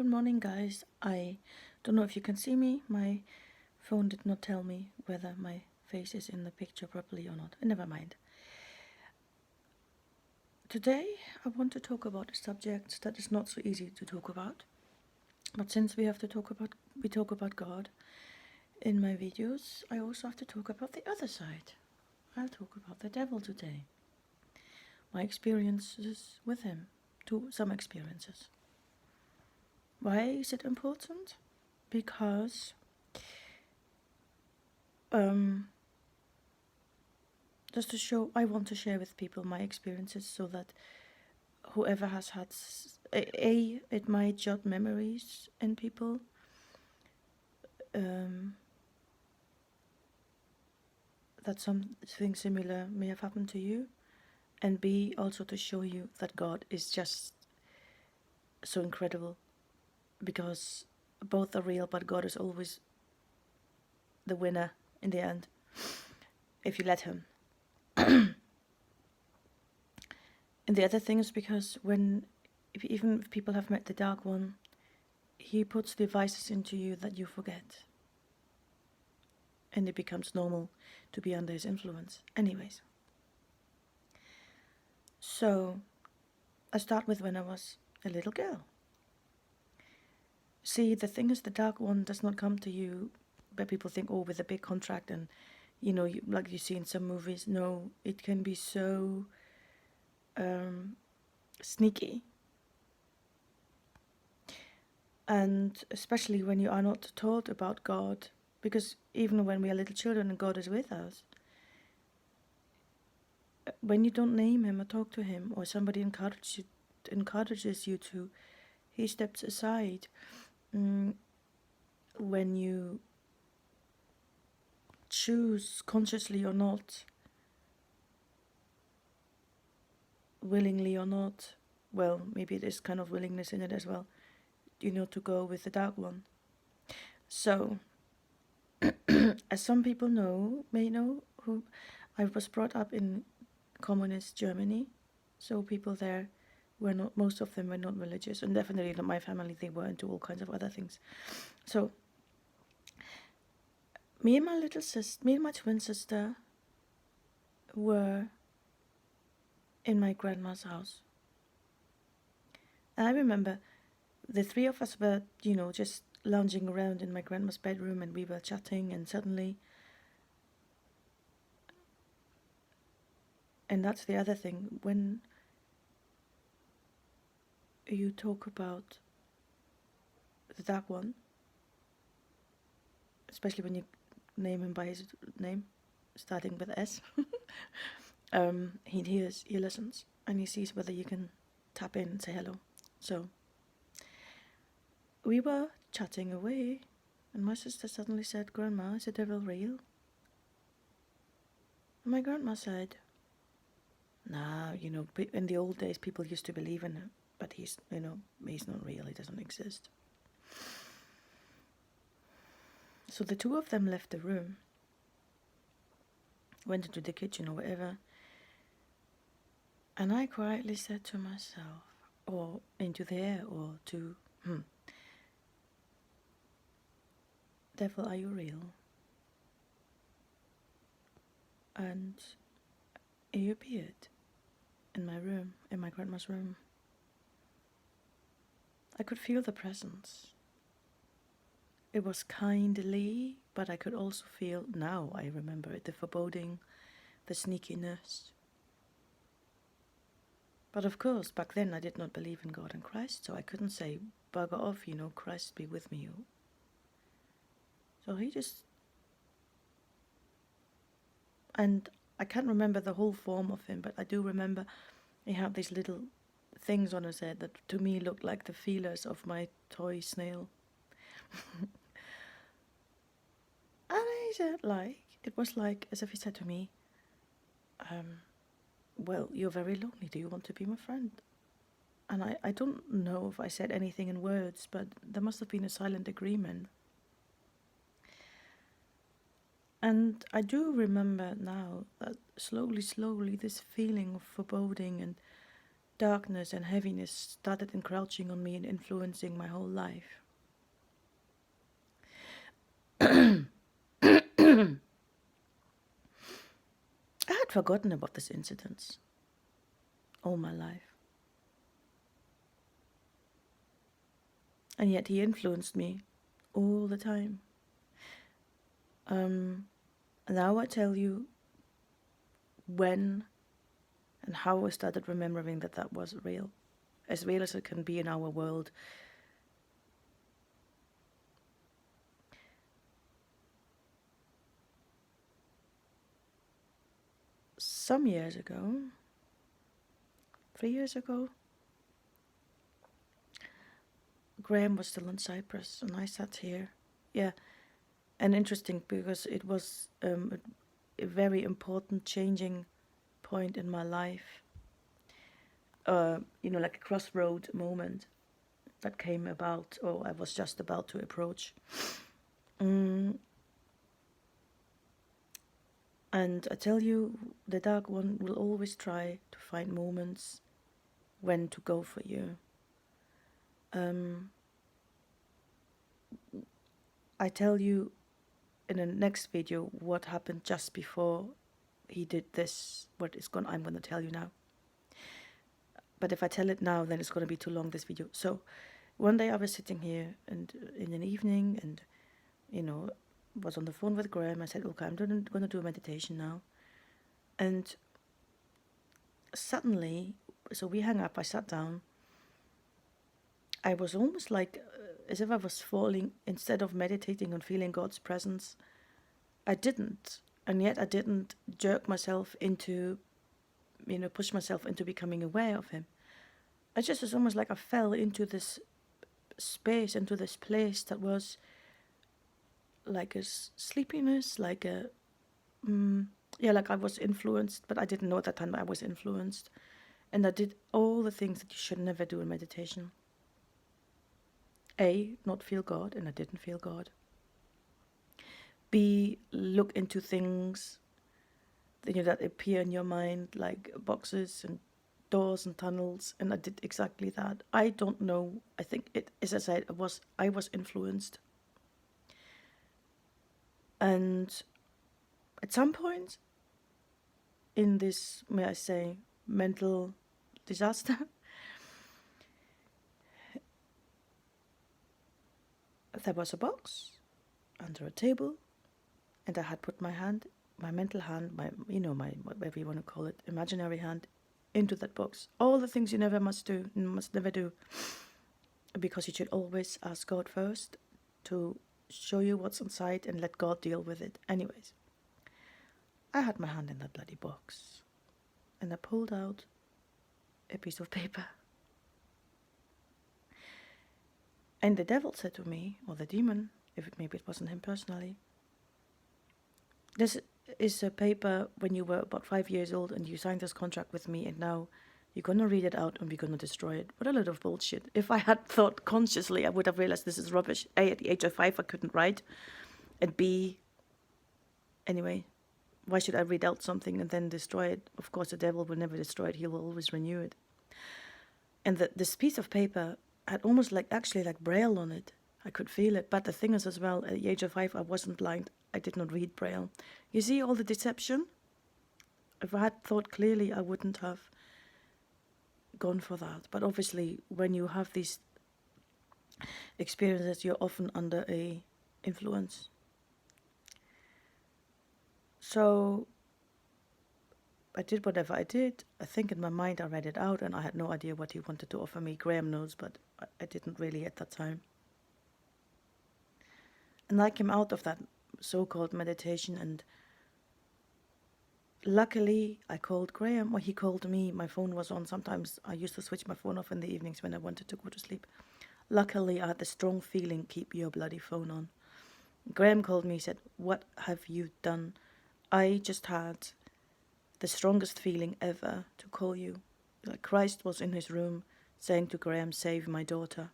Good morning, guys. I don't know if you can see me. My phone did not tell me whether my face is in the picture properly or not. Never mind. Today, I want to talk about a subject that is not so easy to talk about. But since we talk about God in my videos, I also have to talk about the other side. I'll talk about the devil today. My experiences with him, some experiences. Why is it important? Because just to show, I want to share with people my experiences so that whoever has had it might jot memories in people, that something similar may have happened to you, and B, also to show you that God is just so incredible, because both are real, but God is always the winner in the end if you let him. And the other thing is because even if people have met the Dark One, he puts devices into you that you forget, and it becomes normal to be under his influence. Anyways, so I start with when I was a little girl. See, the thing is, the Dark One does not come to you, but people think, oh, with a big contract and, like you see in some movies. No, it can be so sneaky. And especially when you are not taught about God, because even when we are little children and God is with us, when you don't name him or talk to him, or somebody encourages you to, he steps aside. When you choose, consciously or not, willingly or not, well, maybe there's kind of willingness in it as well, to go with the Dark One. So, as some people may know, who I was brought up in communist Germany, so people there were not, most of them were not religious, and definitely not my family. They were into all kinds of other things. So, me and my twin sister were in my grandma's house. And I remember the three of us were, just lounging around in my grandma's bedroom, and we were chatting, and suddenly, and that's the other thing, when you talk about the Dark One, especially when you name him by his name, starting with S, he listens, and he sees whether you can tap in and say hello. So, we were chatting away, and my sister suddenly said, "Grandma, is the devil real?" And my grandma said, "Nah, in the old days people used to believe in him, but he's not real, he doesn't exist." So the two of them left the room, went into the kitchen or whatever, and I quietly said to myself, or into the air, or to, "Devil, are you real?" And he appeared in my room, in my grandma's room. I could feel the presence. It was kindly, but I could also feel, now I remember it, the foreboding, the sneakiness. But of course, back then I did not believe in God and Christ, so I couldn't say, "Bugger off, Christ be with me." So he just... And I can't remember the whole form of him, but I do remember he had these little things on his head that to me looked like the feelers of my toy snail. And he said, it was like as if he said to me, "Well, you're very lonely. Do you want to be my friend?" And I don't know if I said anything in words, but there must have been a silent agreement. And I do remember now that slowly, this feeling of foreboding and darkness and heaviness started encroaching on me and influencing my whole life. I had forgotten about this incident all my life. And yet he influenced me all the time. Now I tell you when and how I started remembering that that was real as it can be in our world. Some years ago, 3 years ago, Graham was still in Cyprus and I sat here. Yeah, and interesting because it was a very important changing point in my life. Like a crossroad moment that came about, or I was just about to approach. And I tell you, the Dark One will always try to find moments when to go for you. I tell you in the next video what happened just before he did this, I'm going to tell you now. But if I tell it now, then it's going to be too long, this video. So one day I was sitting here and in an evening and, was on the phone with Graham. I said, okay, I'm going to do a meditation now. And suddenly, so we hung up, I sat down. I was almost like, as if I was falling, instead of meditating and feeling God's presence, I didn't. And yet I didn't jerk myself into, push myself into becoming aware of him. It just was almost like I fell into this space, into this place that was like a sleepiness, like a, like I was influenced, but I didn't know at that time that I was influenced. And I did all the things that you should never do in meditation. A, not feel God, and I didn't feel God. B, look into things that appear in your mind, like boxes and doors and tunnels, and I did exactly that. I don't know. I think it, as I said, I was influenced. And at some point in this, may I say, mental disaster, there was a box under a table, and I had put my mental hand, my whatever you want to call it, imaginary hand, into that box. All the things you must never do, because you should always ask God first to show you what's inside and let God deal with it. Anyways, I had my hand in that bloody box, and I pulled out a piece of paper. And the devil said to me, or the demon, maybe it wasn't him personally, this is a paper when you were about 5 years old and you signed this contract with me, and now you're going to read it out and we're going to destroy it. What a load of bullshit. If I had thought consciously, I would have realized this is rubbish. A, at the age of 5, I couldn't write. And B, anyway, why should I read out something and then destroy it? Of course, the devil will never destroy it. He will always renew it. And this piece of paper had almost like Braille on it. I could feel it. But the thing is as well, at the age of 5, I wasn't blind. I did not read Braille. You see all the deception? If I had thought clearly, I wouldn't have gone for that. But obviously, when you have these experiences, you're often under a influence. So I did whatever I did. I think in my mind I read it out, and I had no idea what he wanted to offer me. Graham knows, but I didn't really at that time. And I came out of that so-called meditation, and luckily I called Graham, or he called me. My phone was on. Sometimes I used to switch my phone off in the evenings when I wanted to go to sleep. Luckily I had the strong feeling, keep your bloody phone on. Graham called me, said, what have you done? I just had the strongest feeling ever to call you. Like Christ was in his room saying to Graham, save my daughter.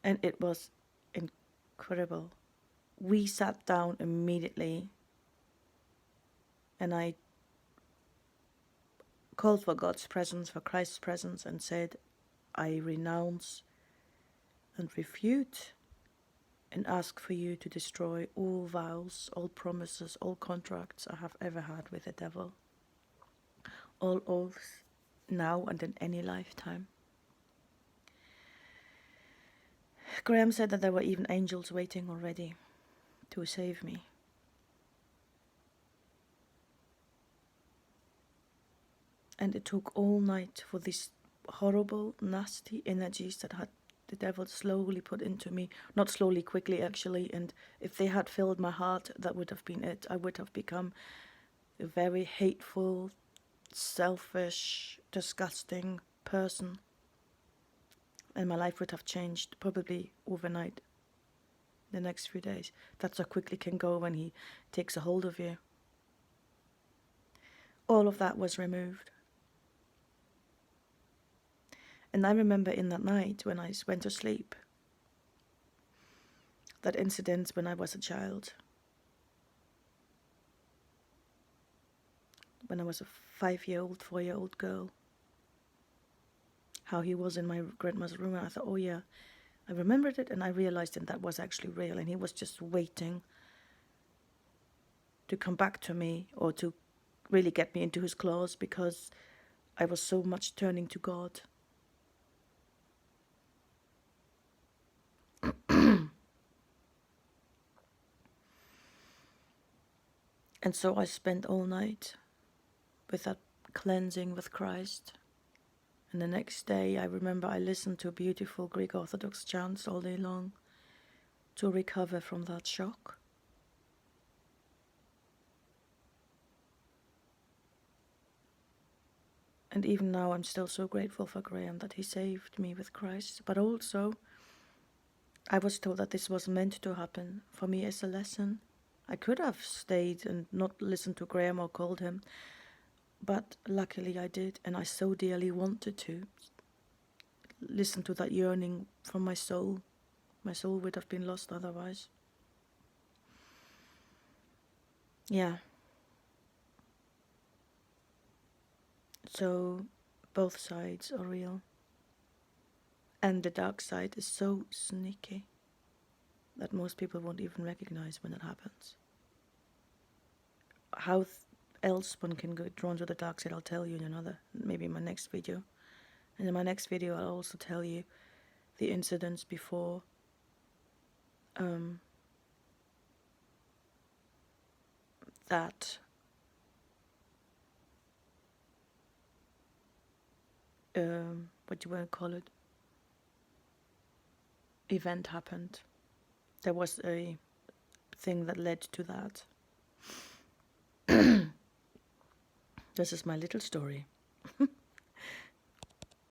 And it was incredible. We sat down immediately, and I called for God's presence, for Christ's presence, and said, I renounce and refute and ask for you to destroy all vows, all promises, all contracts I have ever had with the devil, all oaths, now and in any lifetime. Graham said that there were even angels waiting already to save me. And it took all night for these horrible, nasty energies that had the devil slowly put into me. Not slowly, quickly actually. And if they had filled my heart, that would have been it. I would have become a very hateful, selfish, disgusting person. And my life would have changed probably overnight, the next few days. That's how quickly it can go when he takes a hold of you. All of that was removed. And I remember in that night when I went to sleep, that incident when I was a child, when I was a 5-year-old, 4-year-old girl, how he was in my grandma's room, and I thought, oh yeah, I remembered it, and I realized that was actually real, and he was just waiting to come back to me, or to really get me into his claws, because I was so much turning to God. And so I spent all night with that cleansing with Christ. And the next day, I remember I listened to beautiful Greek Orthodox chants all day long to recover from that shock. And even now, I'm still so grateful for Graham that he saved me with Christ. But also, I was told that this was meant to happen for me as a lesson. I could have stayed and not listened to Graham or called him, but luckily I did, and I so dearly wanted to listen to that yearning from my soul. My soul would have been lost otherwise. Yeah. So both sides are real. And the dark side is so sneaky that most people won't even recognize when it happens. How else one can get drawn to the dark side, I'll tell you in maybe my next video. And in my next video, I'll also tell you the incidents before that what do you want to call it, event happened. There was a thing that led to that. This is my little story.